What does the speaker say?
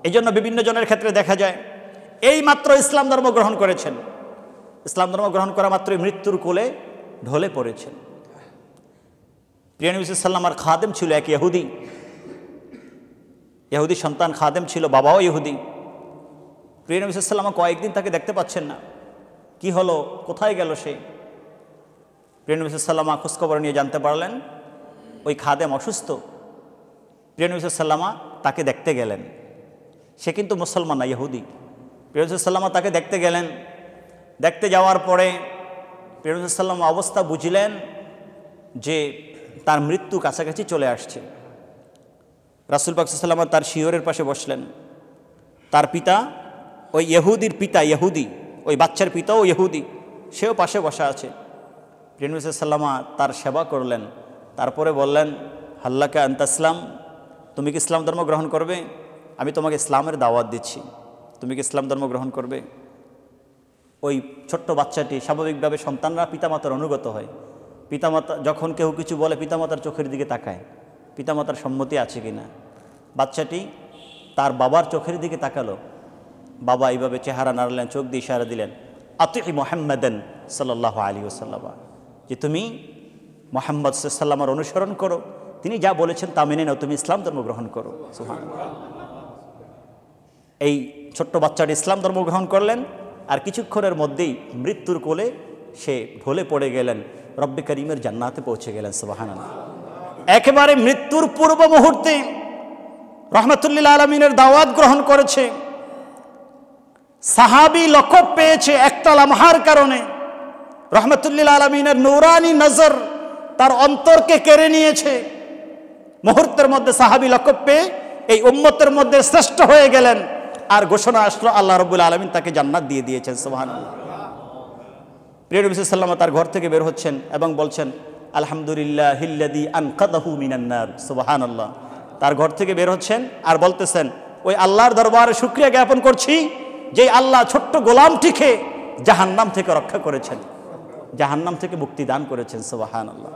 এই জন্য বিভিন্ন জনের ক্ষেত্রে দেখা যায় এই মাত্র ইসলাম ধর্ম গ্রহণ করেছেন, ইসলাম ধর্ম গ্রহণ করা মাত্রই মৃত্যুর কোলে ঢলে পড়েছেন। প্রিয় নবী সাল্লাল্লাহু আলাইহি ওয়াসাল্লামের খাদেম ছিল এক ইহুদি, ইহুদি সন্তান খাদেম ছিল, বাবাও ইহুদি। প্রিয় নবী সাল্লাল্লাহু আলাইহি ওয়াসাল্লাম কয়েকদিন তাকে দেখতে পাচ্ছেন না, কি হলো, কোথায় গেল সে? প্রিয় নবী সাল্লাল্লাহু আলাইহি ওয়াসাল্লাম খোঁজখবর নিয়ে জানতে পারলেন ওই খাদেম অসুস্থ। প্রিয় নবী সাল্লাল্লাহু আলাইহি ওয়াসাল্লাম তাকে দেখতে গেলেন, সে কিন্তু মুসলমান না, ইহুদি। প্রিয় নবী সাল্লাল্লাহু আলাইহি ওয়াসাল্লাম তাকে দেখতে গেলেন, দেখতে যাওয়ার পরে প্রিয় নবী সাল্লাল্লাহু আলাইহি ওয়াসাল্লাম অবস্থা বুঝলেন যে তার মৃত্যু কাছাকাছি চলে আসছে। রাসূল পাক সাল্লাল্লাহু আলাইহি ওয়াসাল্লাম তার শিয়রের পাশে বসলেন। তার পিতা, ওই ইহুদির পিতা ইহুদি, ওই বাচ্চার পিতাও ইহুদি, সেও পাশে বসা আছে। প্রিয় নবী সাল্লাল্লাহু আলাইহি ওয়াসাল্লাম তার সেবা করলেন, তারপরে বললেন, হাল্লাকা আনতা ইসলাম, তুমি কি ইসলাম ধর্ম গ্রহণ করবে? আমি তোমাকে ইসলামের দাওয়াত দিচ্ছি, তুমি কি ইসলাম ধর্ম গ্রহণ করবে? ওই ছোট্ট বাচ্চাটি, স্বাভাবিকভাবে সন্তানরা পিতামাতার অনুগত হয়। পিতামাতা যখন কেউ কিছু বলে পিতামাতার চোখের দিকে তাকায়, পিতামাতার সম্মতি আছে কি না। বাচ্চাটি তার বাবার চোখের দিকে তাকালো, বাবা এইভাবে চেহারা নাড়লেন, চোখ দিয়ে ইশারা দিলেন, আতিই মুহাম্মাদান সাল্লাল্লাহু আলাইহি ওয়াসাল্লাম, যে তুমি মুহাম্মদ সাল্লাল্লাহু আলাইহি ওয়াসাল্লামের অনুসরণ করো, তিনি যা বলেছেন তা মেনে নাও, তুমি ইসলাম ধর্ম গ্রহণ করো। সুবহানাল্লাহ। এই ছোট্ট বাচ্চাটি ইসলাম ধর্ম গ্রহণ করলেন, আর কিছুক্ষণের মধ্যেই মৃত্যুর কোলে সে ঢলে পড়ে গেলেন, রব্বে করিমের জান্নাতে পৌঁছে গেলেন। সুবহানাল্লাহ। একেবারে মৃত্যুর পূর্ব মুহূর্তে রাহমাতুল লিল আলামিনের দাওয়াত গ্রহণ করেছে, সাহাবী লকব পেয়েছে একটা লামহার কারণে। রাহমাতুল লিল আলামিনের নূরানি নজর তার অন্তরকে কেড়ে নিয়েছে। মুহূর্তের মধ্যে সাহাবী লকব পেয়ে এই উম্মতের মধ্যে শ্রেষ্ঠ হয়ে গেলেন, আর ঘোষণা আসলো আল্লাহ রাব্বুল আলামিন তাকে জান্নাত দিয়ে দিয়েছেন। সুবহানাল্লাহ। প্রিয় নবী সাল্লাল্লাহু আলাইহি ওয়াসাল্লাম তার ঘর থেকে বের হচ্ছেন এবং বলছেন, আলহামদুলিল্লাহিল্লাযী আনকাযাহু মিনান নার। সুবহানাল্লাহ। তার ঘর থেকে বের হচ্ছেন আর বলতেছেন, ওই আল্লাহর দরবারে শুকরিয়া জ্ঞাপন করছি যে আল্লাহ ছোট্ট গোলামটিকে জাহান্নাম থেকে রক্ষা করেছেন, জাহান্নাম থেকে মুক্তি দান করেছেন। সুবহানাল্লাহ।